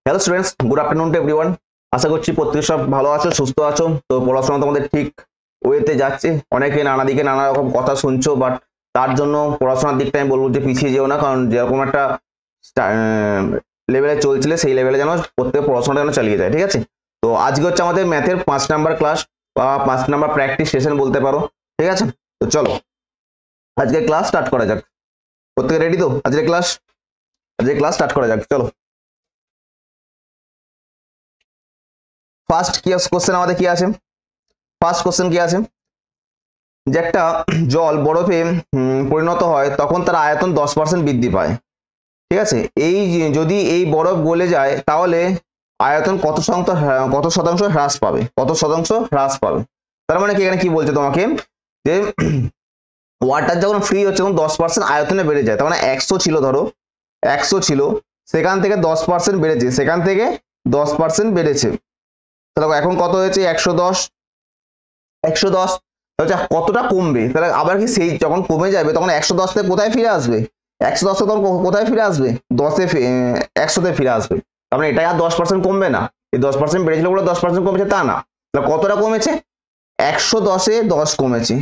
Hello students, good afternoon to everyone. আশা করছি প্রত্যেকে সব ভালো আছো, সুস্থ আছো। তো পড়াশোনা তোমাদের ঠিক ওয়েতে যাচ্ছে। অনেকে নানা দিকে নানা রকম কথা শুনছো, বাট তার জন্য পড়াশোনার দিকটা আমি বলবো যে পিছিয়ে যেও না, কারণ যেরকম একটা লেভেলে চলছিলে সেই লেভেলে যেন প্রত্যেক পড়াশোনাটা যেন চালিয়ে যায়, ঠিক আছে? তো আজকে হচ্ছে আমাদের ম্যাথের 5 নাম্বার ক্লাস বা 5 নাম্বার প্র্যাকটিস সেশন বলতে পারো, ঠিক আছে? তো চলো আজকে ক্লাস স্টার্ট করা যাক। প্রত্যেকে রেডি তো? আজকে ক্লাস স্টার্ট করা যাক, চলো। ফার্স্ট কি কোশ্চেন আমাদের কি আছে? ফার্স্ট কোশ্চেন কি আছে যে একটা জল বরফে পরিণত হয় তখন তার আয়তন 10% বৃদ্ধি পায়, ঠিক আছে? যদি এই বরফ গলে যায় তাহলে আয়তন কত শতাংশ হ্রাস পাবে? তার মানে কি এখানে কি বলছে তোমাকে যে ওয়াটার যখন ফ্রি হচ্ছে তখন 10% আয়তনে বেড়ে যায়। তার মানে 100 ছিল, ধরো 100 ছিল, সেখান থেকে 10% বেড়েছে, তাহলে এখন কত হয়েছে? 110। আচ্ছা, কতটা কমবে? তাহলে আবার কি সেই যখন কমে যাবে তখন 110 থেকে কোথায় ফিরে আসবে? 110 তখন কোথায় ফিরে আসবে? 100-তে ফিরে আসবে। তার মানে এটা আর 10% কমবে না। এই 10% বেড়েছিল বলে 10% কমেছে তা না। তাহলে কতটা কমেছে? 110-এ 10 কমেছে,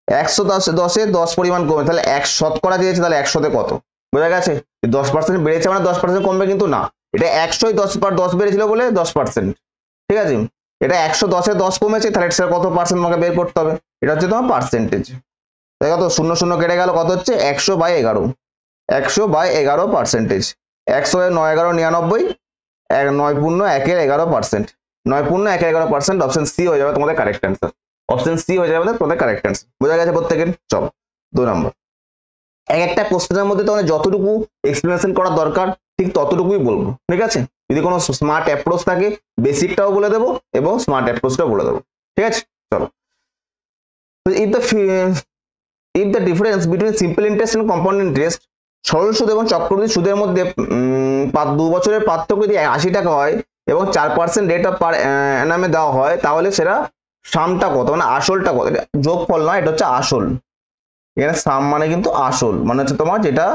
110-এ 10 পরিমাণ কমে, তাহলে 100 দিয়েছে, তাহলে 100-তে কত? বোঝা গেছে? 10% বেড়েছে মানে 10% কমবে কিন্তু না। এটা 100-ই 10 বেড়েছিল বলে 10%, ঠিক আছে? এটা 110-এ 10 কমেছে, তাহলে এটা কত পার্সেন্ট তোমাকে বের করতে হবে। এটা হচ্ছে তোমার পার্সেন্টেজ। তাই কত? 0 0 কেটে গেল, কত হচ্ছে? 100/11। 100/11 পার্সেন্টেজ। 100-9 11 99, 9×1-11%। 9×1-11%। অপশন সি হয়ে যাবে তোমাদের কারেক্ট অ্যান্সার। অপশন সি হয়ে যাবে তোমাদের কারেক্ট অ্যান্সার। বোঝা গেছে প্রত্যেকের? চলো 2 নম্বর। একটা কোশ্চেনের মধ্যে তোমাদের যতটুকু এক্সপ্লেনেশন করা দরকার ঠিক ততটুকুই বলবো, ঠিক আছে? যদি কোনো স্মার্ট অ্যাপ্রোচ থাকে বেসিকটাও বলে দেবো এবং স্মার্ট অ্যাপ্রোচটাও বলে দেবো, ঠিক আছে? চলো। If the difference between simple interest and compound interest, সরল সুদ এবং চক্রবৃদ্ধি সুদের মধ্যে 2 বছরের পার্থক্য যদি 80 টাকা হয় এবং 4% রেট অফ পার অ্যানামে দেওয়া হয়, তাহলে সেটা সামটা কত? মানে আসলটা কত? যোগফল নয়, এটা হচ্ছে আসল। এখানে সাম মানে কিন্তু আসল, মানে হচ্ছে তোমার যেটা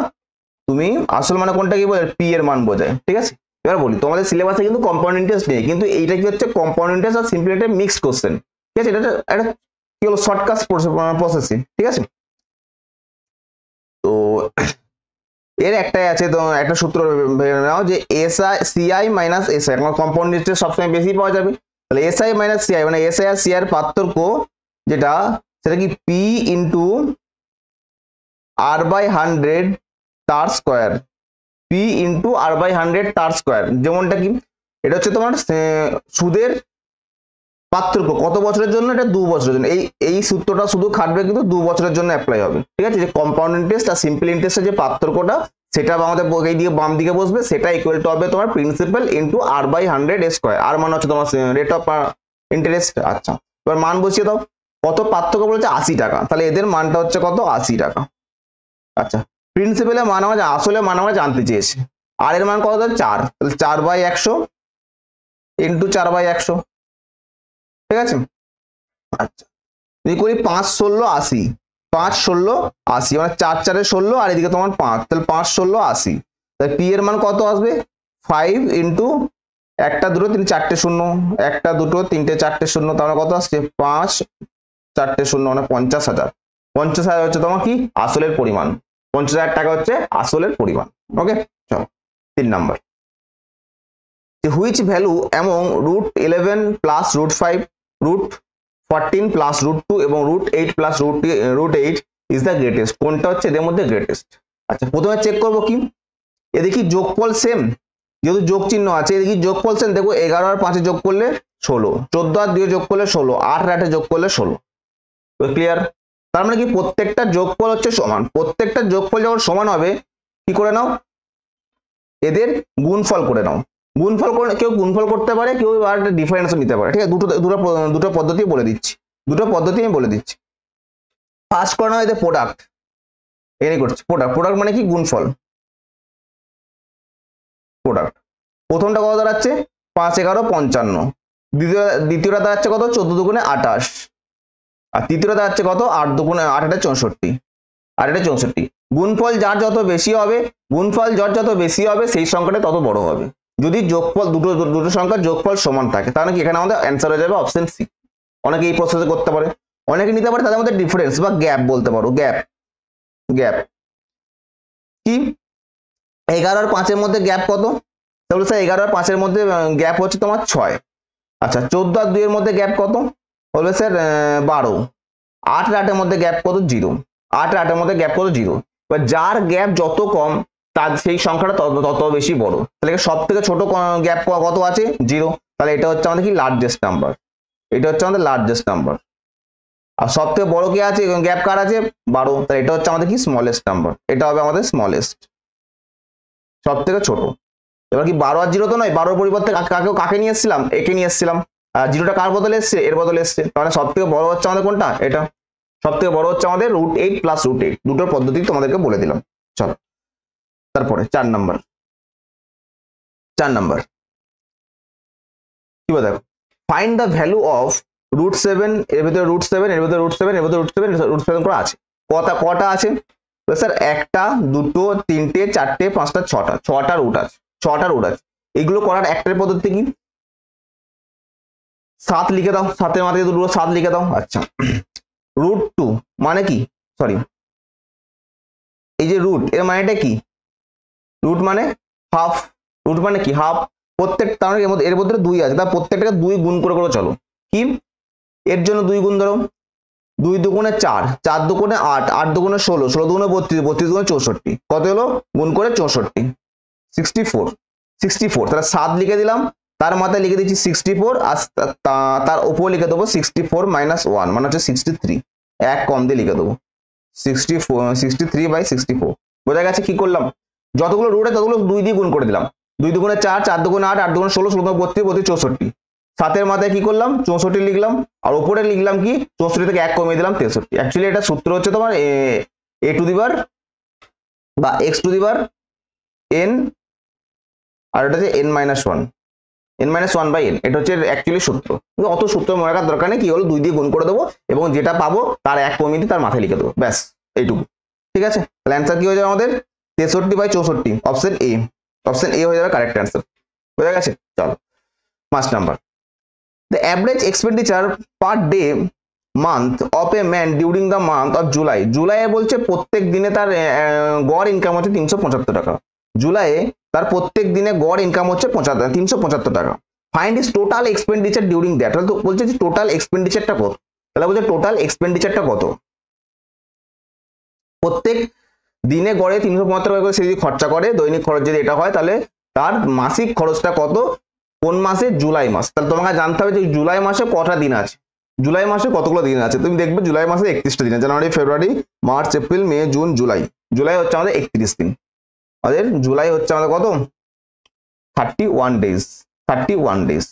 তুমি আসল মানে কোনটা কি বলে? পি এর মান বোঝায়, ঠিক আছে? এবার বলি, তোমাদের সিলেবাসে কিন্তু কম্পাউন্ড ইন্টারেস্ট নেই, কিন্তু এইটা কি হচ্ছে? কম্পাউন্ড ইন্টারেস্ট আর সিম্পল ইন্টারেস্ট মিক্সড কোশ্চেন, ঠিক আছে? এটা একটা কি হলো? শর্টকাট প্রসেসিং, ঠিক আছে? তো এর একটাই আছে, তো একটা সূত্র ভেবে নাও যে CI minus SI, compound interest সবসময় বেশি পাওয়া যাবে। তাহলে এসআই মাইনাস সিআই মানে এসআই আর সিআই এর পার্থক্য যেটা, সেটা কি? পি ইন্টু r/100 তার স্কোয়ার। পি ইন্টু r/100 তার স্কোয়ার। যেমনটা কি, এটা হচ্ছে তোমার সুদের পার্থক্য কত বছরের জন্য? এটা 2 বছরের জন্য। এই সূত্রটা শুধু খাটবে কিন্তু 2 বছরের জন্য অ্যাপ্লাই হবে, ঠিক আছে? যে কম্পাউন্ড ইন্টারেস্ট আর সিম্পল ইন্টারেস্টের যে পার্থক্যটা, সেটা আমাদের এই দিকে বাম দিকে বসবে, সেটা ইকুয়াল টু হবে তোমার প্রিন্সিপাল ইন্টু r/100 স্কোয়ার। আর মানে হচ্ছে তোমার রেট অফ ইন্টারেস্ট। আচ্ছা, এবার মান বসিয়ে দাও। কত পার্থক্য বলেছে? 80 টাকা। তাহলে এদের মানটা হচ্ছে কত? 80 টাকা। আচ্ছা, প্রিন্সিপালের মান আমরা, আসলে মান আমরা জানতে চেয়েছি। আর এর মান কত? 4। তাহলে 4/100 ইন্টু 4/100, ঠিক আছে? আচ্ছা, যদি করি 5-16-80, 5-16-80 মানে 4-4-16 আর এদিকে তোমার 5, তাহলে 5-16-80। তাহলে পি এর মান কত আসবে? 5 ইন্টু 1 2 3 4 শূন্য, 1 2 3 4 শূন্য, তাহলে কত আসছে? 5 4 শূন্য মানে 50,000। 50,000 হচ্ছে তোমার কি? আসলের পরিমাণ। 50,000 টাকা হচ্ছে আসলের পরিমাণ। ওকে, চলো 3 number. Which value among √11 plus √5, √14 plus √2 এবং √8 প্লাস √8 ইজ দ্য গ্রেটেস্ট? কোনটা হচ্ছে এদের মধ্যে গ্রেটেস্ট? আচ্ছা, প্রথমে চেক করবো কি, এদিকে যোগফল সেম, যেহেতু যোগ চিহ্ন আছে, এদিকে যোগফল সেম। দেখো 11 আর 5 যোগ করলে 16, 14 আর 2 যোগ করলে 16, 8 আর 8 যোগ করলে 16। তো ক্লিয়ার? তার মানে কি প্রত্যেকটা যোগফল হচ্ছে সমান। প্রত্যেকটা যোগফল যখন সমান হবে, কি করে নাও? এদের গুণফল করে নাও। গুণফল করে, কেউ গুণফল করতে পারে, কেউ আর ডিফারেন্সও নিতে পারে, ঠিক আছে? দুটো পদ্ধতি বলে দিচ্ছি, আমি বলে দিচ্ছি। ফার্স্ট করে নাও এদের প্রোডাক্ট। এখানে করছি প্রোডাক্ট মানে কি? গুণফল। প্রোডাক্ট প্রথমটা কত দাঁড়াচ্ছে? 5 11 55। দ্বিতীয়টা দাঁড়াচ্ছে কত? 14 দুগুণে 28। আর তৃতীয়টা দাঁড়াচ্ছে কত? 8 দুগুণে 8 8 64। 8 8 64। গুণফল যার যত বেশি হবে, সেই সংখ্যাটা তত বড় হবে। যদি যোগফল দুটো সংখ্যার যোগফল সমান থাকে তাহলে কি এখানে আমাদের অ্যান্সার হয়ে যাবে অপশন সি। অনেকে এই প্রসেসে করতে পারে, অনেকে নিতে পারে তাদের মধ্যে ডিফারেন্স বা গ্যাপ বলতে পারো, গ্যাপ কি 11 আর 5 এর মধ্যে গ্যাপ কত? তাহলে স্যার 11 আর 5 এর মধ্যে গ্যাপ হচ্ছে তোমার 6। আচ্ছা 14 আর 2 এর মধ্যে গ্যাপ কত? বলবে স্যার 12। 8 আর 8 এর মধ্যে গ্যাপ কত? 0। 8 আর 8 এর মধ্যে গ্যাপ কত? 0। এবার যার গ্যাপ যত কম তার সেই সংখ্যাটা তত বেশি বড়। তাহলে সব থেকে ছোট গ্যাপ কত আছে? 0। তাহলে এটা হচ্ছে আমাদের কি লার্জেস্ট নাম্বার, এটা হচ্ছে আমাদের লার্জেস্ট নাম্বার। আর সব থেকে বড় কি আছে গ্যাপ কার আছে? 12। তাহলে এটা হচ্ছে আমাদের কি স্মলেস্ট নাম্বার, এটা হবে আমাদের স্মলেস্ট, সব থেকে ছোট। এবার কি 12 আর 0 তো নয়, 12 পরিবর্তে কাকে নিয়ে এসেছিলাম? একে নিয়ে এসেছিলাম। আর 0টা কার বদলে এসছে? এর বদলে এসছে। তাহলে সব থেকে বড় হচ্ছে আমাদের কোনটা? এটা। সব থেকে বড় হচ্ছে আমাদের √8 + √8, দুটোর পদ্ধতি তোমাদেরকে বলে দিলাম। চলো তারপরে 4 নাম্বার কি বলে দেখো, ফাইন্ড দ্য ভ্যালু অফ √7। এর ভিতরে √7, এর ভিতরে √7, এর ভিতরে √7 করে আছে। কটা আছে? স্যার 1টা 2টো 3টে 4টে 5টা 6টা রুট আছে, 6টা রুট আছে। এগুলো করার একটার পদ্ধতি কি? 7 লিখে দাও, 7-এর মাথায় দুটো 7 লিখে দাও। আচ্ছা √2 মানে কি? সরি, এই যে রুট এর মানেটা কি? রুট মানে হাফ, রুট মানে কি? হাফ। প্রত্যেকটা এর মধ্যে 2 আছে, তার প্রত্যেকটাকে 2 গুণ করে চলো। কি এর জন্য 2 গুণ ধরো, 2 দুগুণে 4, 4 দুগুণে 8, 8 দুগুণে 16, 16 দুগুণে 32, 32 দুগুণে 64। কত হলো? গুণ করে 64, 64। তাহলে 7 লিখে দিলাম, তার মাথায় লিখে দিচ্ছি 64, আর তার উপর লিখে দেবো 64 - 1 মানে হচ্ছে 63। এক কম দিয়ে লিখে দেবো 63/64। বোঝা গেছে কি করলাম? যতগুলো রুট আছে ততগুলো 2 দিয়ে গুণ করে দিলাম। 2 দুগুণে 4, 4 দুগুণে 8, 8 দুগুণে 16, 16 দুগুণে 32, 32 64। 7-এর মাথায় কি করলাম? 64 লিখলাম, আর উপরে লিখলাম কি? 64 থেকে 1 কমিয়ে দিলাম 63। অ্যাকচুয়ালি এটা সূত্র হচ্ছে তোমার a টু দি পাওয়ার বা x two the power n, আর এটা হচ্ছে n - 1, n-1/n। এটা হচ্ছে অ্যাকচুয়ালি সূত্র, কিন্তু অত সূত্র মনে রাখার দরকার নেই। কি হলো? 2 দিয়ে গুণ করে দেবো এবং যেটা পাবো তার 1 কমিয়ে দিয়ে তার মাথায় লিখে দেবো, ব্যাস এইটুকু। ঠিক আছে, তাহলে অ্যান্সার কি হয়ে যাবে আমাদের? 63/64, অপশন এ। অপশন এ হয়ে যাবে কারেক্ট অ্যান্সার। বোঝা গেছে? চলো 5 number. The average expenditure per day month of a man during the month of July. জুলাইয়ে বলছে প্রত্যেক দিনে তার গড় ইনকাম হচ্ছে 375 টাকা। জুলাইয়ে তার প্রত্যেক দিনে গড় ইনকাম হচ্ছে 375 টাকা। Find is total expenditure during that. তাহলে তো বলছে যে টোটাল এক্সপেন্ডিচারটা কত? তাহলে বলছে টোটাল এক্সপেন্ডিচারটা কত? প্রত্যেক দিনে গড়ে 375 টাকা করে সে যদি খরচা করে, দৈনিক খরচ যদি এটা হয়, তাহলে তার মাসিক খরচটা কত? কোন মাসে? জুলাই মাস। তাহলে তোমাকে জানতে হবে যে জুলাই মাসে কটা দিন আছে, জুলাই মাসে কতগুলো দিন আছে। তুমি দেখবে জুলাই মাসে 31টা দিন আছে, জানুয়ারি, ফেব্রুয়ারি, মার্চ, এপ্রিল, মে, জুন, জুলাই। জুলাই হচ্ছে আমাদের 31 দিন। আমাদের জুলাই হচ্ছে আমাদের কত? 31 ডেজ, 31 ডেজ।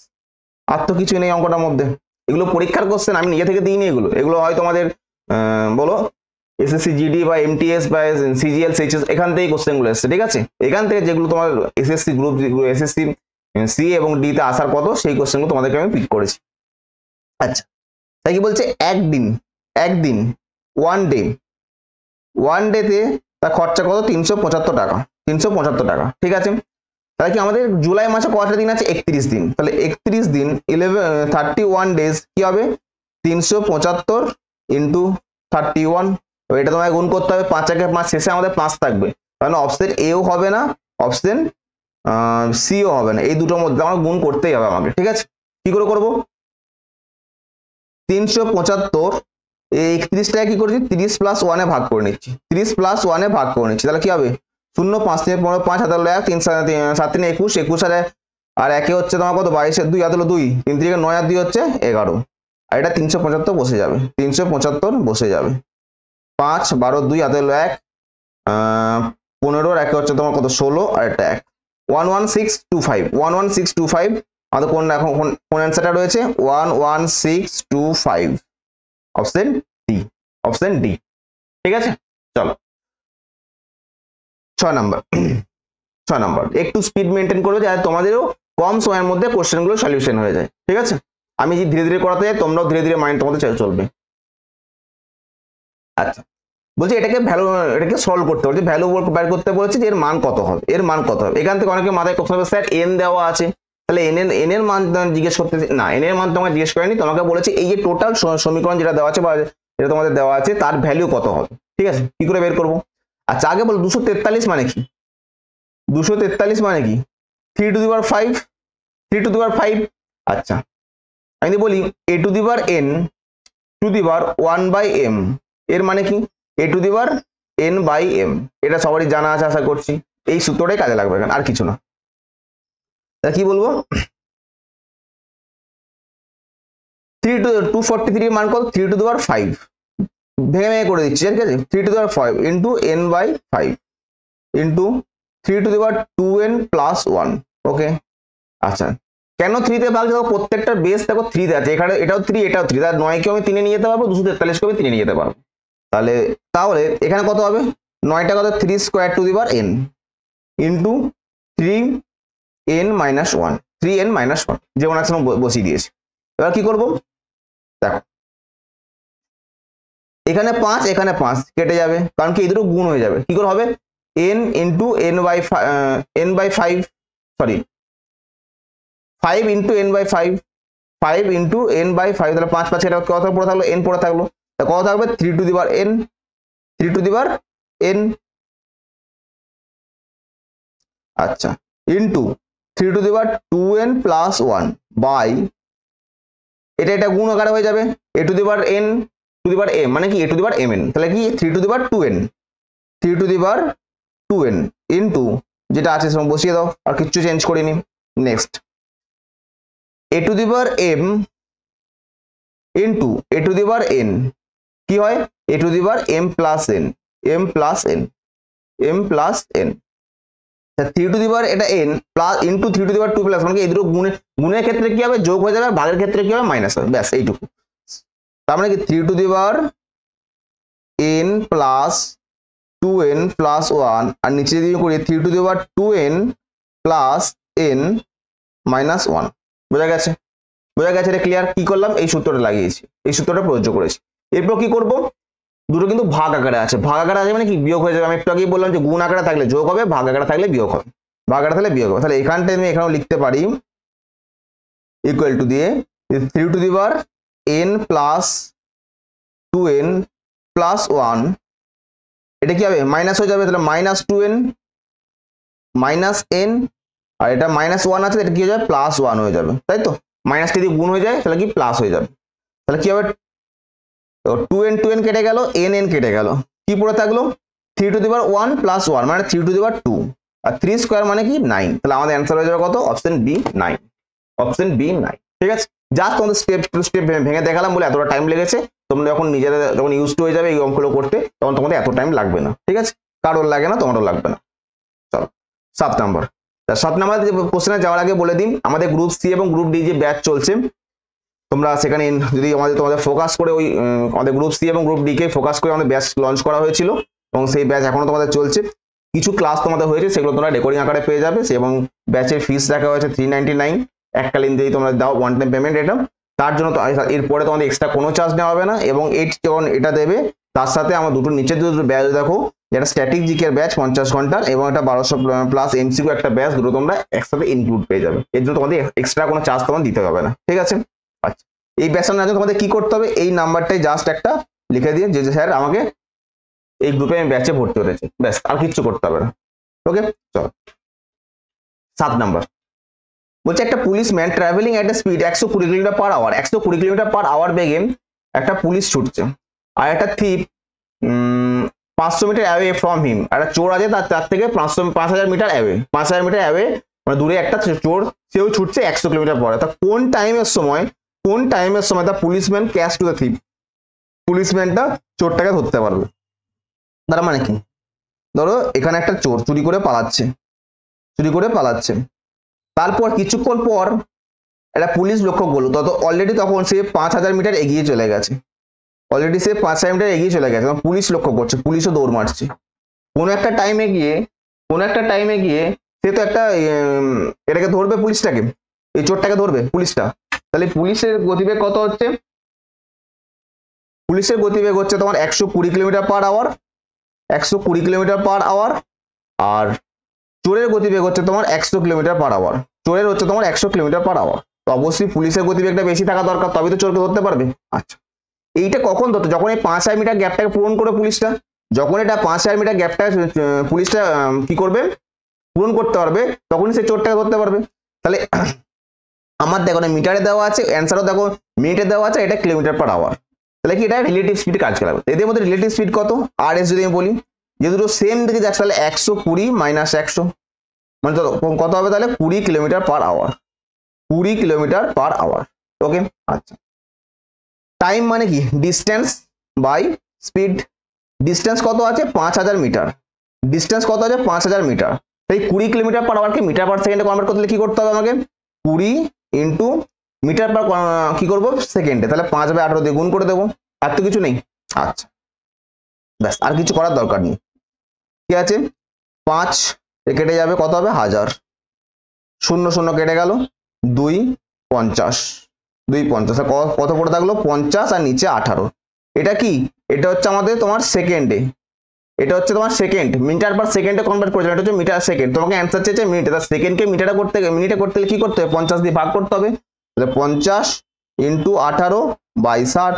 আর তো কিছু নেই অঙ্কটার মধ্যে। এগুলো পরীক্ষার কোশ্চেন, আমি নিজে থেকে দিইনি এগুলো। এগুলো হয় তোমাদের বলো এসএসসি জিডি বা এমটিএস বা সিজিএল সিএইচএস, এখান থেকে কোশ্চেন গুলো এসছে। ঠিক আছে, এখান থেকে যেগুলো তোমার এসএসসি গ্রুপ, এসএসসি সি এবং ডি তে আসার কত, সেই কোশ্চেনগুলো তোমাদেরকে আমি পিক করেছি। আচ্ছা, তাই কি বলছে? একদিন 1 ডেতে তার খরচা কত? 375 টাকা, 375 টাকা। ঠিক আছে, তাহলে কি আমাদের জুলাই মাসে কয়টা দিন আছে? 31 দিন। তাহলে 31 দিন 31 ডেজ কি হবে? 375 ইন্টু 31। এটা তোমায় গুণ করতে হবে, 5 একে 5, শেষে আমাদের 5 থাকবে। তাহলে অপশন এও হবে না, অপশন সিও হবে না। এই দুটোর মধ্যে আমার গুণ করতেই হবে আমাকে। ঠিক আছে, কি করে করবো? 375 এই 31টাকে কি করেছি? 30 + 1 এ ভাগ করে নিচ্ছি, 30 + 1 এ ভাগ করে নিচ্ছি। তাহলে কি হবে? 0, 5 3 15, 5 হাতে 1, 3 7 3 21, 21 আর একে হচ্ছে তোমার কত? 22 এর 2 হাতে 2, 3 3 9 আর 2 হচ্ছে 11। আর এটা 375 বসে যাবে, 375 বসে যাবে। 5 12 2 হাতে 1, 15 আর একে হচ্ছে তোমার কত? 16 আর এটা 1, 11625, 11625। আমাদের কোন এখন কোন অ্যান্সারটা রয়েছে? 11625, অপশন ডি, অপশন ডি। ঠিক আছে, চলো 6 নাম্বার। 6 নাম্বার একটু স্পিড মেনটেন করবে যাতে তোমাদেরও কম সময়ের মধ্যে কোশ্চেনগুলো সলিউশন হয়ে যায়। ঠিক আছে, আমি যে ধীরে ধীরে করাতে যাই, তোমরাও ধীরে ধীরে মাইন্ড তোমাদের চলবে। আচ্ছা, বলছে এটাকে সলভ করতে বলছে, ভ্যালু বের করতে বলেছে যে এর মান কত হবে, এখান থেকে অনেকে মাথায় প্রশ্ন হবে স্যার এন দেওয়া আছে, তাহলে এন এর মান জিজ্ঞেস করতে, না এন এর মান তোমাকে জিজ্ঞেস করেনি, তোমাকে বলেছে এই যে টোটাল সমীকরণ যেটা দেওয়া আছে বা যেটা তোমাদের দেওয়া আছে তার ভ্যালু কত হবে। ঠিক আছে, কি করে বের করবো? আচ্ছা আগে বলো 243 মানে কি? 243 মানে কি? 3 to the power 5, 3 to the পাওয়ার 5। আচ্ছা আমি বলি a to the power n to the power 1/m এর মানে কি? a to the power n/m। এটা সবারই জানা আছে আশা করছি, এই সূত্রটাই কাজে লাগবে এখানে, আর কিছু না। তাহলে কি বলবো? 243 এর মান কত? 3 টু দি পাওয়ার 5, ভেঙে করে দিচ্ছি, ঠিক আছে? 3 to the power 5 into n/5 into 3 to the power 2n plus 1। ওকে, আচ্ছা কেন 3 তে ভাগ? দেখো প্রত্যেকটার বেস দেখো 3 তে আছে, এখানে এটাও 3 এটাও 3, তাহলে 9 কে আমি 3 এ নিয়ে যেতে পারবো, 243 কে আমি 3 এ নিয়ে যেতে পারবো। তাহলে এখানে কত হবে? 9টা কত? 3 square to the power n into 3n minus 1, 3n minus 1 যেমন আছে বসিয়ে দিয়েছি। এবার কি করব? দেখো এখানে 5 এখানে 5 কেটে যাবে, কারণ কি এই দুটো গুণ হয়ে যাবে। কি করে হবে? n into n/5 sorry 5 into n/5, 5 into n/5, তাহলে 5 5 এটা কত পড়ে থাকলো? n পড়ে থাকলো, তা কত থাকবে? 3 to the power n, 3 to the power n। আচ্ছা into 3 to the power 2n plus 1 by, এটা গুণ আকারে হয়ে যাবে a to the power n to the power m, মানে কি a to the power mn, তাহলে কি 3 to the power 2n, 3 to the power 2n into যেটা আছে সেটা বসিয়ে দাও, আর কিচ্ছু চেঞ্জ করিনি। Next a to the power m into a to the power n, কি হয়? a to the power m plus n, m plus n, m plus n। 3 to the power এটা n plus into 3 to the power 2 plus, মানে কি এই দুটো গুণের ক্ষেত্রে কি হবে? যোগ হয়ে যাবে, ভাগের ক্ষেত্রে কি হবে? মাইনাস হবে, ব্যাস এইটুকু। তার মানে কি 3 to the power n plus 2n plus 1, আর নিচে যদি করি 3 to the power 2n plus n minus 1। বোঝা গেছে? বোঝা গেছে? এটা ক্লিয়ার? কি করলাম? এই সূত্রটা লাগিয়েছি, এই সূত্রটা প্রযোজ্য করেছি। এরপর কি করব? দুটো কিন্তু ভাগ আকারে আছে, ভাগ আকারে আছে মানে কি বিয়োগ হয়ে যাবে। আমি একটু আগেই বললাম যে গুণ আকারে থাকলে যোগ হবে, ভাগ আকারে থাকলে বিয়োগ হবে, ভাগ আকারে থাকলে বিয়োগ হবে। তাহলে এখানটায় আমি এখানেও লিখতে পারি ইকুয়াল টু দিয়ে 3 to the power n plus 2n plus 1, এটা কি হবে? মাইনাস হয়ে যাবে, তাহলে মাইনাস 2n মাইনাস n, আর এটা মাইনাস 1 আছে, এটা কি হয়ে যাবে? প্লাস 1 হয়ে যাবে, তাই তো? মাইনাসটা যদি গুণ হয়ে যায় তাহলে কি প্লাস হয়ে যাবে। তাহলে কি হবে? তো 2n কেটে গেল, n কেটে গেল, কি পড়ে থাকলো? 3 টু দি পাওয়ার 1 প্লাস 1 মানে 3 to the power 2, R 3 square মানে কি 9। তাহলে আমাদের অ্যান্সার হয়ে যাবে কত? Option B 9, option B 9। ঠিক আছে, জাস্ট তোমাদের স্টেপ টু স্টেপ ভেঙে দেখালাম বলে এতটা টাইম লেগেছে। তোমরা যখন নিজেরা যখন ইউজ টু হয়ে যাবে এই অঙ্কগুলো করতে, তখন তোমাদের এত টাইম লাগবে না। ঠিক আছে, কারোর লাগে না, তোমারও লাগবে না। চলো 7 নাম্বার। 7 নাম্বার কোশ্চেনে যাওয়ার আগে বলে দিন, আমাদের গ্রুপ সি এবং গ্রুপ ডি যে ব্যাচ চলছে, তোমরা সেখানে যদি তোমাদের ফোকাস করে ওই আমাদের গ্রুপ সি এবং গ্রুপ ডি কে ফোকাস করে আমাদের ব্যাচ লঞ্চ করা হয়েছিল, এবং সেই ব্যাচ এখনো তোমাদের চলছে। কিছু ক্লাস তোমাদের হয়েছে, সেগুলো তোমরা রেকর্ডিং আকারে পেয়ে যাবে, এবং ব্যাচের ফিস রাখা হয়েছে 399 এককালীন যদি তোমরা দাও, ওয়ান টাইম পেমেন্ট এটা। তার জন্য এরপরে তোমাদের এক্সট্রা কোনো চার্জ নেওয়া হবে না, এবং যখন এটা দেবে তার সাথে আমার দুটো নিচে দুটো ব্যাচ দেখো, যেটা স্ট্যাটিক জিকের ব্যাচ 50 ঘন্টার, এবং একটা 1200 প্লাস এমসিকিউ একটা ব্যাচ, দুটো তোমরা একসাথে ইনক্লুড পেয়ে যাবে। এর জন্য তোমাদের এক্সট্রা কোনো চার্জ তোমার দিতে হবে না। ঠিক আছে, আচ্ছা এই ব্যাচটা নেওয়ার জন্য তোমাদের কি করতে হবে? এই নাম্বারটাই জাস্ট একটা লিখে দিয়ে যে স্যার আমাকে এই গ্রুপে আমি ব্যাচে ভর্তি হতেছি, ব্যাস, আর কিচ্ছু করতে হবে না। ওকে, চলো 7 নাম্বার বলছে একটা policeman travelling at a speed 120 kilometre per hour, 120 kilometre per hour বেগে একটা পুলিশ ছুটছে, আর একটা thief 500 metre away from him, একটা চোর আছে তার থেকে 5000 মিটার অ্যাওয়ে, 5000 মিটার অ্যাওয়ে মানে দূরে একটা চোর, সেও ছুটছে 100 কিলোমিটার পরে। তা কোন টাইমের সময় the policeman catch to the thief, পুলিশম্যানটা চোরটাকে ধরতে পারবে। তার মানে কি? ধরো এখানে একটা চোর চুরি করে পালাচ্ছে, তারপর কিছুক্ষণ পর একটা পুলিশ লক্ষ্য করলো, তখন সে 5000 মিটার এগিয়ে চলে গেছে, পুলিশ লক্ষ্য করছে, পুলিশও দৌড় মারছে। কোনো একটা টাইমে গিয়ে সে তো একটা এটাকে ধরবে, পুলিশটাকে, এই চোরটাকে ধরবে পুলিশটা। তাহলে পুলিশের গতিবেগ কত হচ্ছে? পুলিশের গতিবেগ হচ্ছে তোমার 120 kilometre per hour, 120 kilometre per hour. আর চোরের গতিবেগ হচ্ছে তোমার 100 কিলোমিটার পার আওয়ার, চোরের হচ্ছে তোমার 100 কিলোমিটার পার আওয়ার। তো অবশ্যই পুলিশের গতিবেগটা বেশি থাকা দরকার, তবে তো চোরকে ধরতে পারবে। আচ্ছা, এইটা কখন ধরতো? যখন এই 5000 মিটার গ্যাপটাকে পূরণ করে পুলিশটা, যখন এটা 5000 মিটার গ্যাপটা পুলিশটা কি করবে, পূরণ করতে পারবে, তখনই সে চোরটাকে ধরতে পারবে। তাহলে আমার দেখো না মিটারে দেওয়া আছে, অ্যান্সারও দেখো মিনিটে দেওয়া আছে, এটা কিলোমিটার পার আওয়ার। তাহলে কি এটা রিলেটিভ স্পিড কাজ করাবে। এদের মধ্যে রিলেটিভ স্পিড কত? আর এস যদি আমি বলি, যে দুটো সেম দিকে যাচ্ছে তাহলে 120 মাইনাস 100 মানে কত হবে? তাহলে 20 kilometre per hour, 20 kilometre per hour. Okay, আচ্ছা। টাইম মানে কি? Distance by speed. ডিস্টেন্স কত আছে? 5000 মিটার। ডিস্টেন্স কত আছে? 5000 মিটার। তাই 20 কিলোমিটার পার আওয়ারকে মিটার পার সেকেন্ডে কনভার্ট করতে কি করতে হবে আমাকে? 20 ইন্টু মিটার পার কি করবো সেকেন্ডে, তাহলে 5/18 দিয়ে গুণ করে দেবো। আর তো কিছু নেই। আচ্ছা, ব্যাস, আর কিছু করার দরকার নেই। ঠিক আছে, 5 কেটে যাবে, কত হবে? 1000। 0 0 কেটে গেল, 2 50, 2 50, কত পড়ে থাকলো? 50 আর নিচে 18। এটা কি? এটা হচ্ছে আমাদের তোমার সেকেন্ডে, এটা হচ্ছে তোমার সেকেন্ড, মিটার পার সেকেন্ডে কনভার্ট করেছে, এটা হচ্ছে মিটার সেকেন্ড। তোমাকে অ্যান্সার চেয়েছে মিনিটে, তার সেকেন্ডকে মিনিটে করতে গেলে কি করতে হবে? 50 দিয়ে ভাগ করতে হবে। তাহলে 50 ইন্টু 18 বাই 60,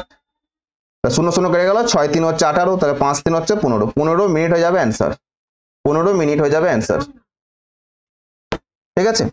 0 0 কেটে গেল, 6 3 হচ্ছে 18, তাহলে 5 3 হচ্ছে 15, 15 মিনিট হয়ে যাবে অ্যান্সার, 15 মিনিট হয়ে যাবে অ্যান্সার। ঠিক আছে,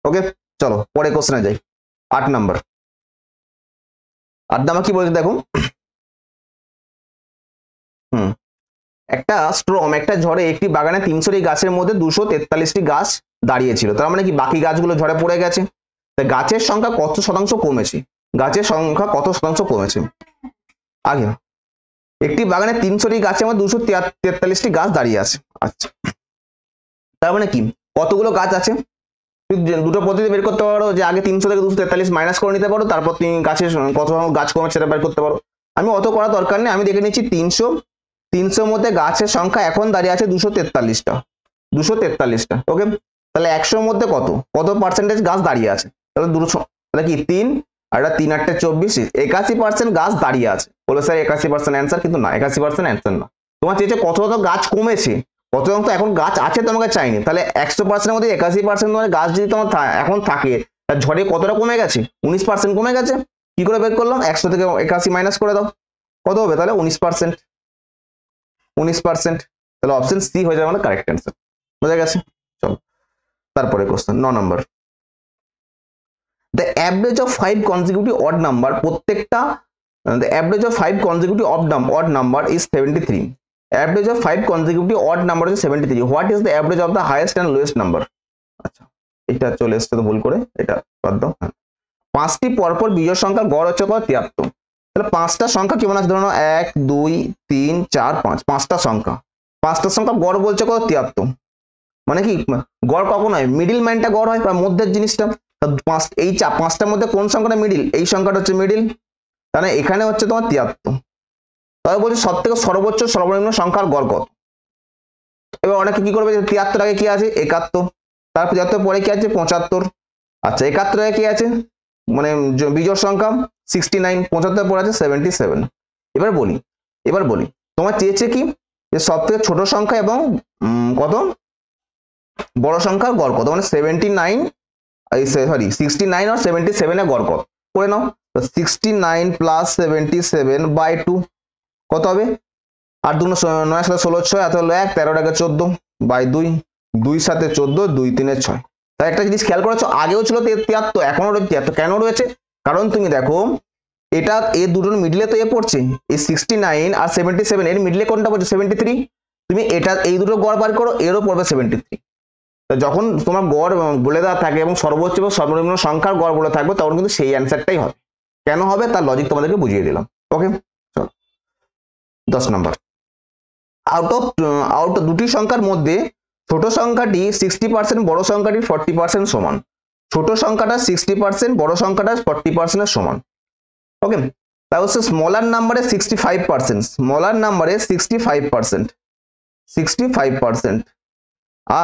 ওকে। চলো পরে কোশ্চেনে যাই। 8 নাম্বার। 8 নাম্বার কি বলছে দেখো, একটা স্ট্রম, একটা ঝড়ে একটি বাগানে 300টি গাছের মধ্যে 243টি গাছ দাঁড়িয়েছিল। তার মানে কি? বাকি গাছগুলো ঝড়ে পড়ে গেছে। গাছের সংখ্যা কত শতাংশ কমেছে? গাছের সংখ্যা কত শতাংশ কমেছে? আগে একটি বাগানে 300টি গাছের মধ্যে 243টি গাছ দাঁড়িয়ে আছে। আচ্ছা, তার মানে কি? কতগুলো গাছ আছে? দুটো পদ্ধতি বের করতে পারো, যে আগে 300 থেকে 243 মাইনাস করে নিতে পারো, তারপর তুমি গাছের কত গাছ কমেছে সেটা বের করতে পারো। আমি অত করা দরকার নেই, আমি দেখে নিচ্ছি 300 মধ্যে গাছের সংখ্যা এখন দাঁড়িয়ে আছে 243টা, 243টা। ওকে, তাহলে 100 মধ্যে কত কত পার্সেন্টেজ গাছ দাঁড়িয়ে আছে? তাহলে 200, তাহলে কি 3 আর 3 8 24, 81% গাছ দাঁড়িয়ে আছে। বলে স্যার 81% অ্যান্সার, কিন্তু না, 81% অ্যান্সার না। তোমার চেয়েছে কত কত গাছ কমেছে, কত অংশ এখন গাছ আছে তোমাকে চাইনি। তাহলে 100%-এর মধ্যে 81% তোমার গাছ যদি তোমার এখন থাকে, তার ঝড়ে কতটা কমে গেছে? 19% কমে গেছে। কি করে বের করলাম? 100 থেকে 81 মাইনাস করে দাও, কত হবে? তাহলে 19%, 19%। তাহলে অপশন সি হয়ে যাবে আমাদের কারেক্ট অ্যান্সার। বোঝা গেছে? চলো তারপরে কোশ্চেন 9 নম্বর। The average of 5 consecutive odd number, প্রত্যেকটা the average of 5 consecutive odd number is 73। Average of 5 consecutive odd number হচ্ছে 73। What is the average of the highest and lowest number? আচ্ছা, এটা চলে এসছে তো ভুল করে, এটা বাদ দাও। হ্যাঁ, 5টি পরপর বিজোড় সংখ্যার গড় হচ্ছে কত? 73। তাহলে 5টা সংখ্যা কেমন আছে? ধরো 1 2 3 4 5, 5টা সংখ্যা, 5টা সংখ্যা গড় বলছে কত? 73। মানে কি গড় কখন হয়? মিডিল ম্যানটা গড় হয়, বা মধ্যের জিনিসটা। এই 5টার মধ্যে কোন সংখ্যাটা মিডিল? এই সংখ্যাটা হচ্ছে মিডিল। তাহলে এখানে হচ্ছে তোমার 73। তবে বলছে সব থেকে সর্বোচ্চ সর্বনিম্ন সংখ্যার গড় কত? এবার অনেকে কি করবে, 73 আগে কি আছে? 71, তারপর 73 পরে কি আছে? 75। আচ্ছা, 71 আগে কি আছে? মানে বিজোড় সংখ্যা 69, 75 পরে আছে 77। এবার বলি তোমার চেয়েছে কি, যে সব থেকে ছোট সংখ্যা এবং কত বড় সংখ্যার গড় কত, মানে 69 69 আর 77 এর গড় কত করে নাও। তো 69 প্লাস 77 বাই 2 কত হবে? আর 2 9 7 16 6 এত হলো 1, 13 টাকা 14 বাই 2, 2 সাথে 14, 2 3 6। তাই একটা জিনিস খেয়াল করেছো, আগেও ছিল 73, এখনো রয়েছে 73। কেন রয়েছে? কারণ তুমি দেখো এটা এই দুটোর মিডলে তো এ পড়ছে, এই 69 আর 77 এর মিডলে কোনটা পড়ছে? 73। তুমি এটা এই দুটো গড় বার করো, এরও পড়বে 73। যখন তোমার গড় বলে দেওয়া থাকে এবং সর্বোচ্চ এবং সর্বনিম্ন সংখ্যার গড় বলে থাকবে, তখন কিন্তু সেই অ্যান্সারটাই হবে। কেন হবে তার লজিক তোমাদেরকে বুঝিয়ে দিলাম। ওকে, চলো 10 নম্বর। আউট দুটি সংখ্যার মধ্যে ছোট সংখ্যাটি 60%, বড় সংখ্যাটি 40% সমান। ছোট সংখ্যাটা 60%, বড় সংখ্যাটা 40% এর সমান। ওকে, তাই হচ্ছে স্মলার নাম্বারে 65%, স্মলার নাম্বারে 65%,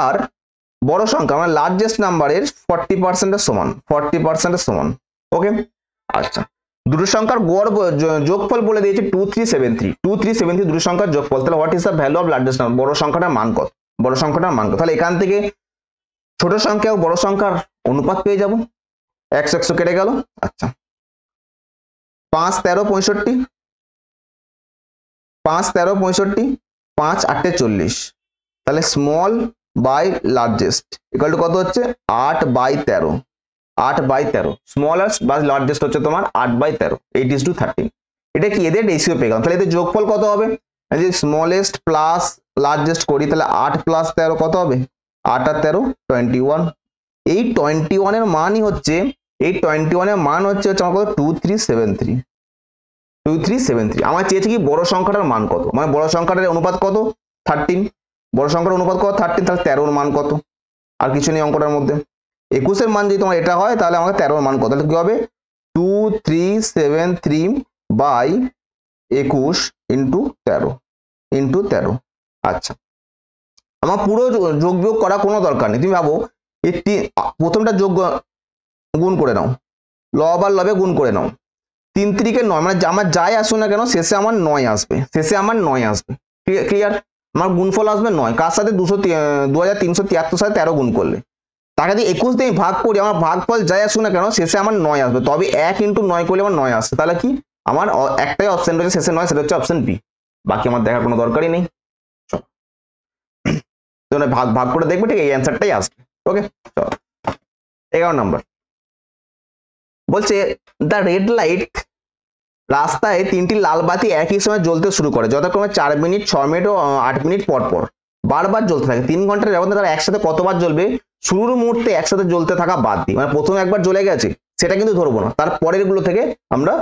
আর বড় সংখ্যা মানে লার্জেস্ট নাম্বারের 40% এর সমান, 40% এর সমান। ওকে, আচ্ছা, দুটো সংখ্যার গড় যোগফল বলে দিয়েছে 2373 দুটো সংখ্যার যোগফল। তাহলে what is the value of largest number, বড় সংখ্যাটার মান কত, বড় সংখ্যাটার মান কত। তাহলে এখান থেকে ছোট সংখ্যা ও বড় সংখ্যার অনুপাত পেয়ে যাব, 100 কেটে গেল। আচ্ছা, 5 13 65, 5 13 65, 5 8 40, তাহলে small by largest equal to কত হচ্ছে 8/13, 8/13। স্মল বা লার্জেস্ট হচ্ছে তোমার 8/13, 8:13। এটা কি এদের রেশিও পেয়ে গেলাম। তাহলে এদের যোগফল কত হবে, যদি স্মলেস্ট প্লাস লার্জেস্ট করি তাহলে 8 + 13 কত হবে, 8 আর 13 21। এই 21 এর মানই হচ্ছে, এই 21 এর মান হচ্ছে আমার কত 2373। আমার চেয়েছে কি বড় সংখ্যাটার মান কত, মানে বড় সংখ্যাটার অনুপাত কত 13, বড় সংখ্যার অনুপাত কত 13, তাহলে 13 এর মান কত, আর কিছু নেই অঙ্কটার মধ্যে। 21 এর মান যদি তোমার এটা হয় তাহলে আমাকে 13 এর মান কত, তাহলে কি হবে 2373/21 × 13। আচ্ছা, আমার পুরো যোগ বিয়োগ করা কোনো দরকার নেই। তুমি ভাবো এই প্রথমটা যোগ গুণ করে নাও, লব আর লবে গুণ করে নাও, 3 3 9, মানে আমার যাই আসুন না কেন শেষে আমার 9 আসবে, শেষে আমার 9 আসবে। ক্লিয়ার, আমার গুণফল আসবে 9, কার সাথে 2373 সাথে 13 গুণ করলে, তাকে যদি 21 দিয়ে ভাগ করি আমার ভাগফল যাই আসুন না কেন শেষে আমার 9 আসবে। তবে 1 × 9 করলে আমার 9 আসছে। তাহলে কি আমার একটাই অপশন রয়েছে শেষে 9, সেটা হচ্ছে অপশন বি। বাকি আমার দেখার কোনো দরকারই নেই। চলো ভাগ করে দেখবে, ঠিক এই অ্যান্সারটাই আসবে। ওকে, চলো 11 নম্বর বলছে দ্য রেড লাইট, রাস্তায় 3টি লাল বাতি একই সময় জ্বলতে শুরু করে, যথাক্রমে 4 মিনিট, 6 মিনিট ও 8 মিনিট পর পর বারবার জ্বলতে থাকে। 3 ঘন্টার ব্যবধানে তারা একসাথে কতবার জ্বলবে, শুরুর মুহূর্তে একসাথে জ্বলতে থাকা বাদ দিই, মানে প্রথমে একবার জ্বলে গেছে সেটা কিন্তু ধরবো না, তার পরের গুলো থেকে আমরা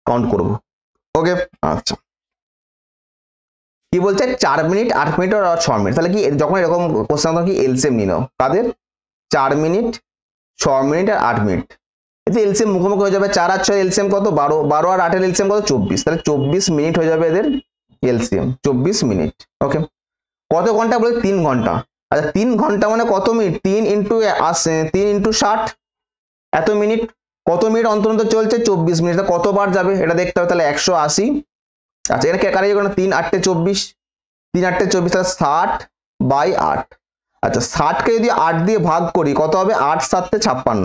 কাউন্ট করব। ওকে, আচ্ছা, কি বলছে 4 মিনিট, 8 মিনিট আর 6 মিনিট। তাহলে কি যখন এরকম কোশ্চেন তখন কি এলসিএম নিয়ে নাও, কাদের 4 মিনিট, 6 মিনিট আর 8 মিনিট। এতে এলসিএম মুখোমুখি হয়ে যাবে, 4 আর 6 এলসিএম কত 12, 12 আর 8 এর এলসিএম কত 24, তাহলে 24 মিনিট হয়ে যাবে এদের এলসিএম, 24 মিনিট। ওকে, কত ঘন্টা বলে 3 ঘন্টা। আচ্ছা 3 ঘন্টা মানে কত মিনিট, 3 × 60 এত মিনিট, কত মিনিট অন্তর অন্তর চলছে 24 মিনিট, কতবার যাবে এটা দেখতে হবে। তাহলে 180। আচ্ছা এখানে কারে যখন 3 8 24, 3 8 24, তাহলে 60/8। আচ্ছা 60 কে যদি 8 দিয়ে ভাগ করি কত হবে, 8 7 56,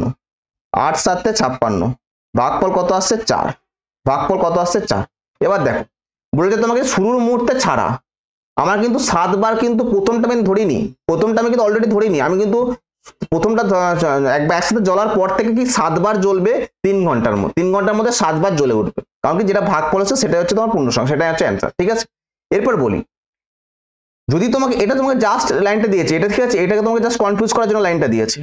8 7 56, ভাগফল কত আসছে 4, ভাগফল কত আসছে 4। এবার দেখো বলেছে তোমাকে শুরুর মুহূর্তে ছাড়া, আমার কিন্তু 7 বার কিন্তু প্রথমটা আমি ধরিনি, প্রথমটা আমি কিন্তু অলরেডি ধরিনি, আমি কিন্তু প্রথমটা একসাথে জ্বলার পর থেকে কি 7 বার জ্বলবে 3 ঘন্টার মধ্যে, 3 ঘন্টার মধ্যে 7 বার জ্বলে উঠবে, কারণ কি যেটা ভাগফল আছে সেটা হচ্ছে তোমার পূর্ণ সংখ্যা, সেটাই হচ্ছে অ্যান্সার। ঠিক আছে, এরপর বলি যদি তোমাকে এটা তোমাকে জাস্ট লাইনটা দিয়েছে, এটা ঠিক আছে, এটাকে তোমাকে জাস্ট কনফিউজ করার জন্য লাইনটা দিয়েছে।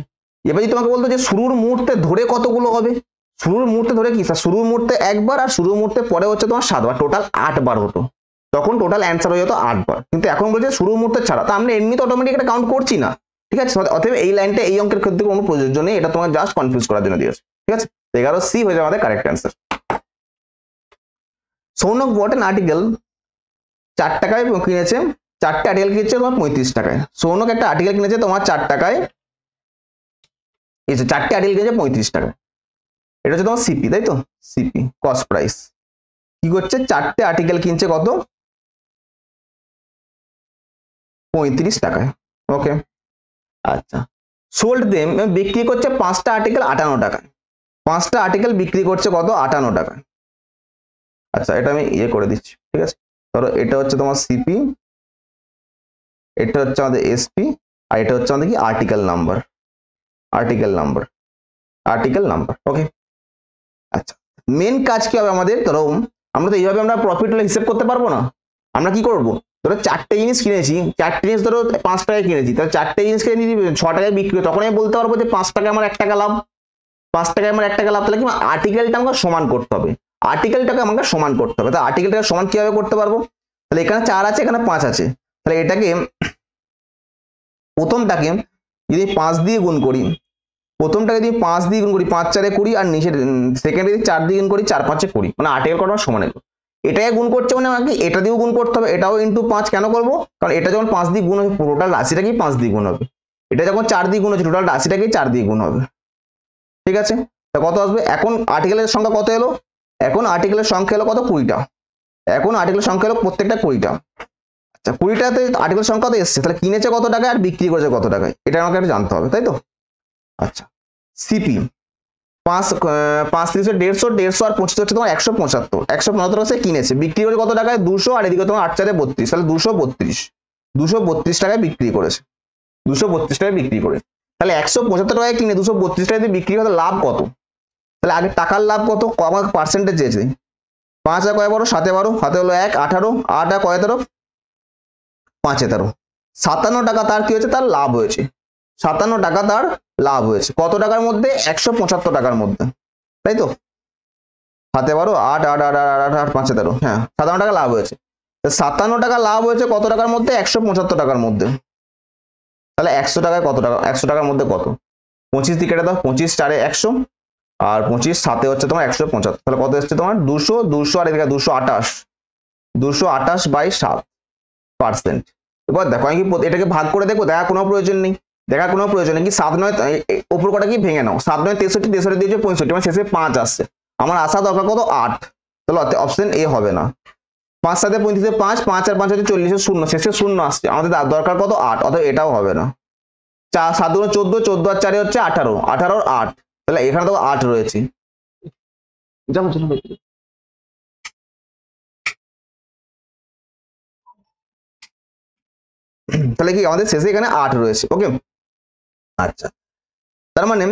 এবার যদি তোমাকে বলতো যে শুরুর মুহূর্তে ধরে কতগুলো হবে, শুরুর মুহূর্তে ধরে কি শুরুর মুহূর্তে একবার আর শুরুর মুহূর্তে পরে হচ্ছে তোমার 7 বার, টোটাল 8 বার হতো, তখন টোটাল অ্যান্সার হয়ে যেত 8 বার। কিন্তু এখন বলছে শুরুর মুহূর্তে ছাড়া, তো আমরা এমনি তো অটোমেটিক এটা কাউন্ট করছি না। ঠিক আছে, অতএব এই লাইনটা এই অঙ্কের ক্ষেত্রে কোনো প্রযোজ্য নেই, এটা তোমাকে জাস্ট কনফিউজ করার জন্য দিয়েছে। ঠিক আছে, 11C হয়ে যাবে আমাদের correct answer. Shounak bought an article 4 টাকায় কিনেছে, 4টে আর্টিকেল কিনেছে তোমার 35 টাকায়। সৌনক একটা আর্টিকেল কিনেছে তোমার 4 টাকায়, এই যে 4টে আর্টিকেল কিনেছে 35 টাকায়, এটা হচ্ছে তোমার সিপি, তাই তো, সিপি কস্ট প্রাইস। কি করছে 4টে আর্টিকেল কিনছে কত 35 টাকায়। ওকে, আচ্ছা সোল্ড দেম, বিক্রি করছে 5টা আর্টিকেল 58 টাকায়, 5টা আর্টিকেল বিক্রি করছে কত 58 টাকায়। আচ্ছা এটা আমি ইয়ে করে দিচ্ছি, ঠিক আছে, ধরো এটা হচ্ছে তোমার সিপি, এটা হচ্ছে আমাদের এসপি, আর এটা হচ্ছে আমাদের কি article number, article number, article number. Okay, আচ্ছা মেন কাজ কি হবে আমাদের, ধরো আমরা তো এইভাবে আমরা প্রফিট হলে হিসেব করতে পারবো না, আমরা কি করব, ধরো 4টে জিনিস কিনেছি, 4টে জিনিস ধরো 5 টাকায় কিনেছি, তাহলে 4টে জিনিস কিনে যদি 6 টাকায় বিক্রি হয় তখন আমি বলতে পারবো যে 5 টাকায় আমার 1 টাকা লাভ, 5 টাকায় আমার 1 টাকা লাভ। তাহলে কি আর্টিকেলটা আমাকে সমান করতে হবে, আর্টিকেলটাকে আমাকে সমান করতে হবে। তাহলে আর্টিকেলটাকে সমান কিভাবে করতে পারবো, তাহলে এখানে 4 আছে এখানে 5 আছে, তাহলে এটাকে প্রথমটাকে যদি 5 দিয়ে গুণ করি, প্রথমটাকে যদি 5 দিয়ে গুণ করি 5 4 20 আর নিচের সেকেন্ডে যদি 4 দিয়ে গুণ করি 4 5 20 মানে 8 এর কত সমান হলো। এটাকে গুণ করছে মানে আমাকে এটা দিয়েও গুণ করতে হবে, এটাও ইনটু 5 কেন করব, কারণ এটা যখন 5 দিয়ে গুণ হবে টোটাল রাশিটাকেই 5 দিয়ে গুণ হবে, এটা যখন 4 দিয়ে গুণ হচ্ছে টোটাল রাশিটাকেই 4 দিয়ে গুণ হবে। ঠিক আছে, তা কত আসবে, এখন আর্টিকেলের সংখ্যা কত এলো, এখন আর্টিকেলের সংখ্যা হলো কত 20টা, এখন আর্টিকেলের সংখ্যা হলো প্রত্যেকটা 20টা। আচ্ছা 20টাতে আর্টিকেল সংখ্যা তো এসছে, তাহলে কিনেছে কত টাকায় আর বিক্রি করেছে কত টাকায়, এটা আমাকে একটু জানতে হবে, তাই তো। আচ্ছা সিপি 5 5 30 150 150 আর 25 হচ্ছে তোমার 175, 175 টাকা সে কিনেছে, বিক্রি করে কত টাকায় 200, আর এদিকে তোমার 8 4 32, তাহলে 232 টাকায় বিক্রি করেছে, 232 টাকায় বিক্রি করে, তাহলে 175 টাকায় কিনে 232 টাকায় বিক্রি করে লাভ কত, তাহলে আগে টাকার লাভ কত, আমার পার্সেন্টেজ চেয়েছে, 5 আর কয় 12 7 12, হাতে হলো 1 18, 8 আর কয় 13 5 13, 57 টাকা তার কি হয়েছে, তার লাভ হয়েছে, 57 টাকা তার লাভ হয়েছে, কত টাকার মধ্যে 175 টাকার মধ্যে, তাই তো, হাতে 12 8 8 8 8 8 5 13, হ্যাঁ 57 টাকা লাভ হয়েছে, 57 টাকা লাভ হয়েছে কত টাকার মধ্যে 175 টাকার মধ্যে, তাহলে 100 টাকায় কত টাকা, 100 টাকার মধ্যে কত, 25 দিকে দাও, 25 4 100 আর 25 7 হচ্ছে তোমার 175, তাহলে কত এসছে তোমার 200 200 আর এদিকে 228, 228/7%। এবার দেখো আমি কি এটাকে ভাগ করে দেখবো, দেখা কোনো প্রয়োজন নেই, দেখার কোনো প্রয়োজন নেই, কি 7 9 উপর কটা কি ভেঙে নাও, 7 9 63, 63 দিয়েছে 65, মানে শেষে 5 আসছে, আমার আসা দরকার কত 8, তাহলে অপশন এ হবে না, 5 7 35 5, 5 আর 5 হচ্ছে 40, 0 শেষে 0 আসছে, আমাদের দরকার কত 8, অতএব এটাও হবে না, 7 2 14, 14 আর 4 হচ্ছে 18, 18 আর 8, তাহলে এখানে তো 8 রয়েছে, তাহলে কি আমাদের শেষে এখানে 8 রয়েছে, ওকে। আচ্ছা তার মানে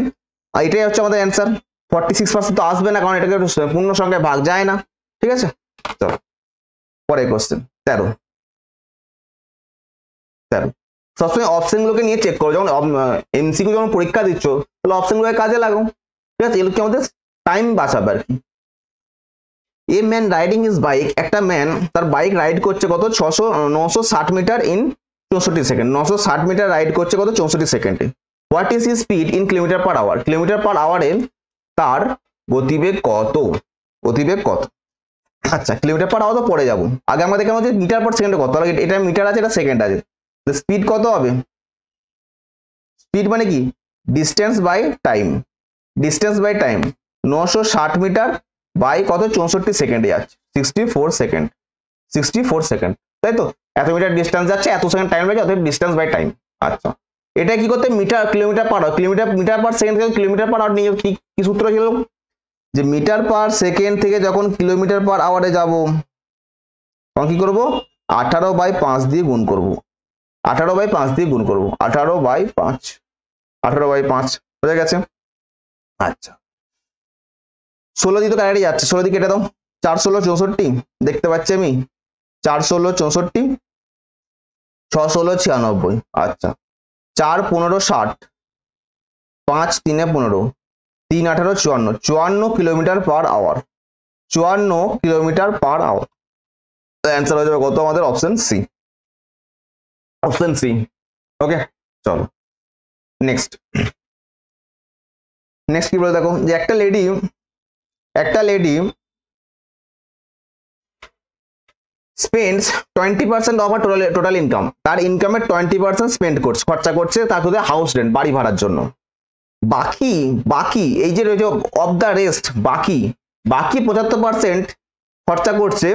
এটাই হচ্ছে আমাদের অ্যান্সার, 46% তো আসবে না, কারণ এটাকে পূর্ণ সংখ্যায় ভাগ যায় না, ঠিক আছে। চলো পরের কোশ্চেন 13 সবসময় অপশন গুলোকে নিয়ে চেক করো, যখন এমসিকিউ যখন পরীক্ষা দিচ্ছ তাহলে অপশন গুলোকে কাজে লাগাও, ঠিক আছে, এগুলো কি আমাদের টাইম বাঁচাবে আর কি। A man riding his bike, একটা ম্যান তার বাইক রাইড করছে কত 960 metre in 64 second, 960 metre ride করছে কত 64 সেকেন্ডে, what is his speed in kilometre per hour, kilometre per আওয়ারে তার গতিবেগ কত, গতিবেগ কত। আচ্ছা কিলোমিটার পার আওয়ার তো পড়ে যাবো, আগে আমাদের কেন হচ্ছে মিটার পার সেকেন্ডে কত, তাহলে এটা মিটার আছে এটা সেকেন্ড আছে, স্পিড কত হবে, স্পিড মানে কি distance by time, distance by time, 960 metre by কত 64 সেকেন্ডে যাচ্ছে, 64 সেকেন্ড, 64 সেকেন্ড, তাই তো, এত মিটার ডিস্টেন্স যাচ্ছে এত সেকেন্ড টাইম লাগে, অতএব ডিস্টেন্স বাই টাইম। আচ্ছা এটা কি করতে metre kilometre per hour, kilometre metre per second থেকে কিলোমিটার পার আওয়ার নিয়ে কি সূত্র ছিল, যে মিটার পার সেকেন্ড থেকে যখন কিলোমিটার পার আওয়ারে যাব তখন কি করব 18/5 দিয়ে গুণ করব, 18/5 দিয়ে গুণ করব, 18/5, 18/5 হয়ে গেছে। আচ্ছা 16 দিয়ে তো কারেক্টই যাচ্ছে, 16 দিয়ে কেটে দাও, 4 16 64 দেখতে পাচ্ছি আমি, 4 16 64, 6 16 96, আচ্ছা 4 15 60, 5 3 15, 3 18 54, 54 kilometre per hour, 54 kilometre per hour, answer হয়ে যাবে কত আমাদের option C, option C, okay. চলো নেক্সট, নেক্সট কি বলে দেখো, যে একটা lady spends 20% of total income, তার ইনকামের 20% স্পেন্ড করছে, খরচা করছে তার শুধু হাউস রেন্ট বাড়ি ভাড়ার জন্য, বাকি বাকি এই যে রয়েছে অফ দ্য রেস্ট, বাকি 75% খরচা করছে,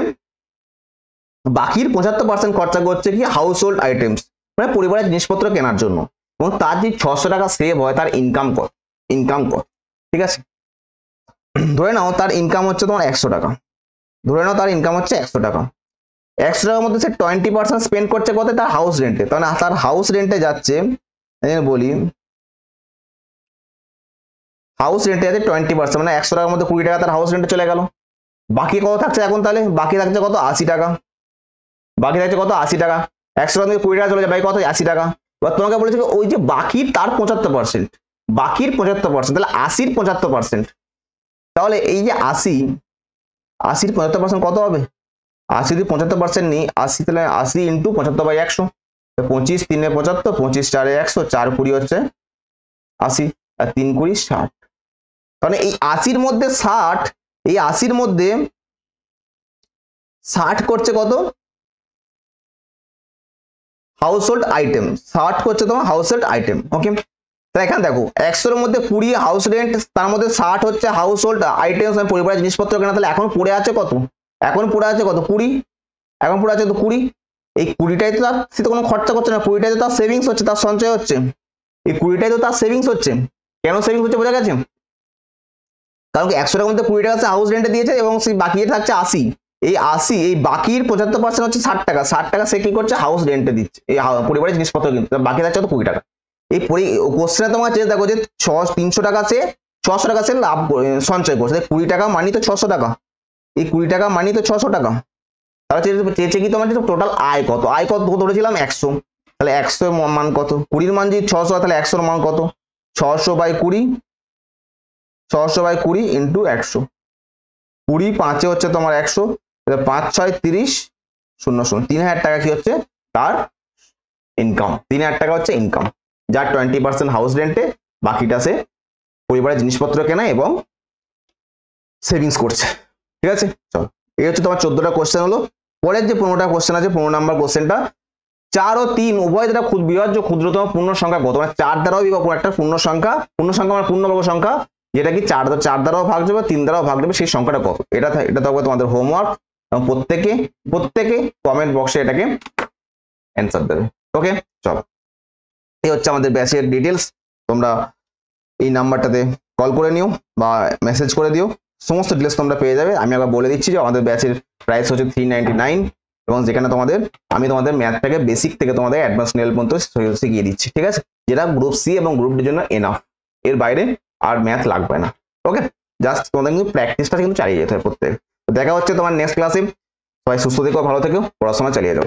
বাকির 75% খরচা করছে কি হাউস হোল্ড আইটেমস, মানে পরিবারের জিনিসপত্র কেনার জন্য, এবং তার যে 600 টাকা সেভ হয় তার ইনকাম কত, ঠিক আছে, ধরে নাও তার ইনকাম হচ্ছে তোমার 100 টাকা, ধরে নাও তার ইনকাম হচ্ছে 100 টাকা, 100 টাকার মধ্যে সে 20% স্পেন্ড করছে কত, তার হাউস রেন্টে, তাহলে তার হাউস রেন্টে যাচ্ছে, বলি হাউস রেন্টে আছে 20%, মানে 100 টাকার মধ্যে 20 টাকা তার হাউস রেন্টে চলে গেল, বাকি কত থাকছে এখন, তাহলে বাকি থাকছে কত 80 টাকা, বাকি থাকছে কত 80 টাকা, 100 টাকা থেকে 20 টাকা চলে যায়, বাকি কত 80 টাকা, এবার তোমাকে বলেছে ওই যে বাকির তার 75%, বাকির 75%, তাহলে 80-র 75%, তাহলে এই যে 80-র 75% কত হবে, 80 যদি 75% নিই, 80 তাহলে 80 ইন্টু 75/100, 25 3 75, 25 4 100, 4 20 হচ্ছে 80, আর 3 20 60। তাহলে এই 80-র মধ্যে 60, এই 80-র মধ্যে 60 করছে কত? House hold item. 60 করছে তোমার হাউস হোল্ড আইটেম। ওকে, তাহলে এখানে দেখো 100-এর মধ্যে 20 হাউস রেন্ট, তার মধ্যে 60 হচ্ছে হাউস হোল্ড আইটেম, পরিবারের জিনিসপত্র কেনা। তাহলে এখন পড়ে আছে কত? এখন পড়ে আছে কত? 20। এখন পড়ে আছে তো 20। এই 20টাই তো তার, সে তো কোনো খরচা করছে না, 20টাই তো তার সেভিংস হচ্ছে, তার সঞ্চয় হচ্ছে। এই 20টাই তো তার সেভিংস হচ্ছে। কেন সেভিংস হচ্ছে বোঝা গেছে? কারণ 100 টাকার মধ্যে 20 টাকা হাউস রেন্টে দিয়েছে এবং সেই বাকি থাকছে 80। এই 80, এই বাকির 75% হচ্ছে 60 টাকা। 60 টাকা সে কি করছে? হাউস রেন্টে দিচ্ছে, এই পরিবারের জিনিসপত্র কিনতে। বাকি থাকছে তো 20 টাকা। এই কোশ্চেনে তোমার চেয়ে দেখো যে 300 টাকা সে 600 টাকা সে লাভ সঞ্চয় করছে। 20 টাকা মানি তো 600 টাকা, এই 20 টাকা মানি তো 600 টাকা। তাহলে চেয়েছে কি তোমার টোটাল আয় কত? আয় কত ধরেছিলাম? 100। তাহলে 100 মান কত? 20-র মান যদি 600, তাহলে 100-র মান কত? 600/20, 600/20 ইন্টু 100। 20 5-এ হচ্ছে তোমার 100, 5 6 30 0 0। 3000 টাকা কি হচ্ছে তার ইনকাম? 3000 টাকা হচ্ছে ইনকাম, যার 20% হাউস রেন্টে, বাকিটা সে পরিবারের জিনিসপত্র কেনা এবং সেভিংস করছে। ঠিক আছে, চলো, এই হচ্ছে তোমার 14টা কোশ্চেন হলো। পরের যে 15টা কোশ্চেন আছে, 15 নাম্বার কোশ্চেনটা, 4 ও 3 উভয় দ্বারা বিভাজ্য ক্ষুদ্রতম পূর্ণ সংখ্যা কত? মানে 4 দ্বারাও বিভাজ্য একটা পূর্ণ সংখ্যা মানে পূর্ণবর্গ সংখ্যা, যেটা কি 4 দ্বারাও ভাগ যাবে, 3 দ্বারাও ভাগ যাবে, সেই সংখ্যাটা কত? এটা থাকবে তোমাদের হোমওয়ার্ক, এবং প্রত্যেকে কমেন্ট বক্সে এটাকে অ্যান্সার দেবে। ওকে, চলো, এই হচ্ছে আমাদের ব্যাচের ডিটেলস। তোমরা এই নাম্বারটাতে কল করে নিও বা মেসেজ করে দিও, সমস্ত ডিটেলস তোমরা পেয়ে যাবে। আমি আবার বলে দিচ্ছি যে আমাদের ব্যাচের প্রাইস হচ্ছে 399, এবং যেখানে আমি তোমাদের ম্যাথটাকে বেসিক থেকে তোমাদের অ্যাডভান্স লেভেল পর্যন্ত শিখিয়ে দিচ্ছি। ঠিক আছে, যেটা গ্রুপ সি এবং গ্রুপ ডির জন্য এনাফ, এর বাইরে আর ম্যাথ লাগবে না। ওকে, জাস্ট তোমাদের কিন্তু প্র্যাকটিসটা কিন্তু চালিয়ে যেতে হবে প্রত্যেক। দেখা হচ্ছে তোমার নেক্সট ক্লাসে। সবাই সুস্থ থেকো, ভালো থেকো, পড়াশোনা চালিয়ে যাও।